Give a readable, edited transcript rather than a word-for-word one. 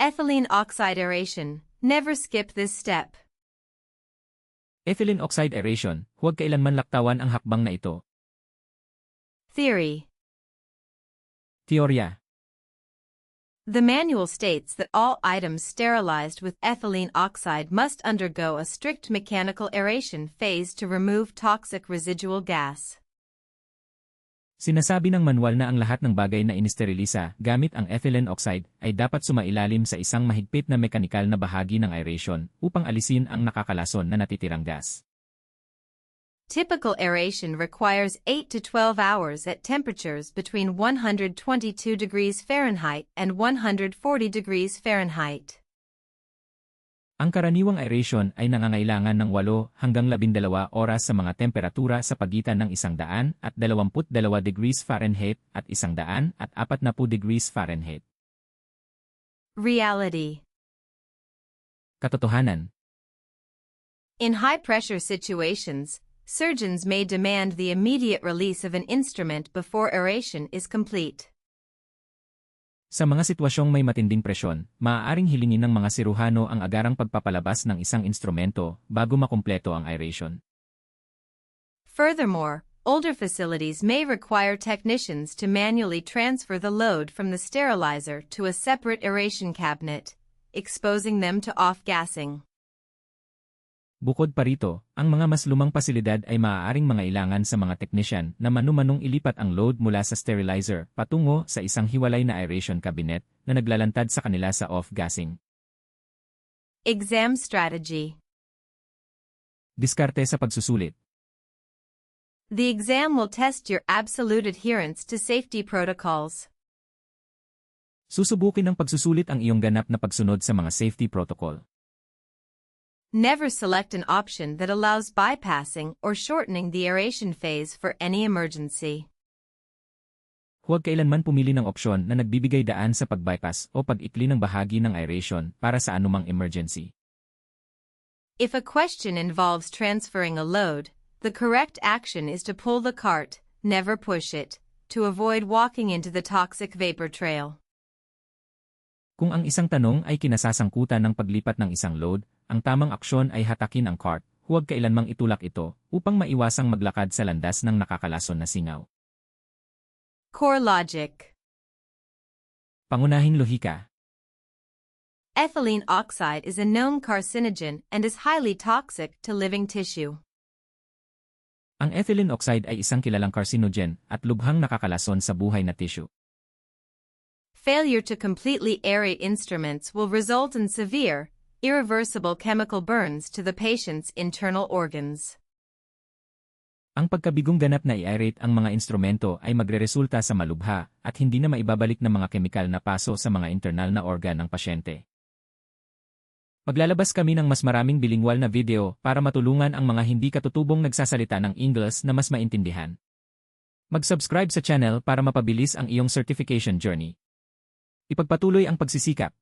Ethylene oxide aeration. Never skip this step. Ethylene oxide aeration, huwag kailanman laktawan ang hakbang na ito. Theory. Teorya. The manual states that all items sterilized with ethylene oxide must undergo a strict mechanical aeration phase to remove toxic residual gas. Sinasabi ng manual na ang lahat ng bagay na inisterilisa gamit ang ethylene oxide ay dapat sumailalim sa isang mahigpit na mekanikal na bahagi ng aeration upang alisin ang nakakalason na natitirang gas. Typical aeration requires 8 to 12 hours at temperatures between 122 degrees Fahrenheit and 140 degrees Fahrenheit. Ang karaniwang aeration ay nangangailangan ng 8 hanggang 12 oras sa mga temperatura sa pagitan ng 100 at 22 degrees Fahrenheit at 100 at 40 degrees Fahrenheit. Reality. Katotohanan. In high-pressure situations, surgeons may demand the immediate release of an instrument before aeration is complete. Sa mga sitwasyong may matinding presyon, maaaring hilingin ng mga siruhano ang agarang pagpapalabas ng isang instrumento bago makumpleto ang aeration. Furthermore, older facilities may require technicians to manually transfer the load from the sterilizer to a separate aeration cabinet, exposing them to off-gassing. Bukod pa rito, ang mga mas lumang pasilidad ay maaaring mangailangan sa mga teknisyan na manu-manong ilipat ang load mula sa sterilizer patungo sa isang hiwalay na aeration cabinet na naglalantad sa kanila sa off-gassing. Exam strategy. Diskarte sa pagsusulit. The exam will test your absolute adherence to safety protocols. Susubukin ng pagsusulit ang iyong ganap na pagsunod sa mga safety protocol. Never select an option that allows bypassing or shortening the aeration phase for any emergency. Huwag kailanman pumili ng opsyon na nagbibigay daan sa pag-bypass o pag-ikli ng bahagi ng aeration para sa anumang emergency. If a question involves transferring a load, the correct action is to pull the cart, never push it, to avoid walking into the toxic vapor trail. Kung ang isang tanong ay kinasasangkutan ng paglipat ng isang load, ang tamang aksyon ay hatakin ang cart, huwag kailanmang itulak ito, upang maiwasang maglakad sa landas ng nakakalason na singaw. Core logic. Pangunahing lohika. Ethylene oxide is a known carcinogen and is highly toxic to living tissue. Ang ethylene oxide ay isang kilalang carcinogen at lubhang nakakalason sa buhay na tissue. Failure to completely aerate instruments will result in severe, irreversible chemical burns to the patient's internal organs. Ang pagkabigong ganap na i-aerate ang mga instrumento ay magreresulta sa malubha at hindi na maibabalik na mga kemikal na paso sa mga internal na organ ng pasyente. Maglalabas kami ng mas maraming bilingwal na video para matulungan ang mga hindi katutubong nagsasalita ng Ingles na mas maintindihan. Mag-subscribe sa channel para mapabilis ang iyong certification journey. Ipagpatuloy ang pagsisikap.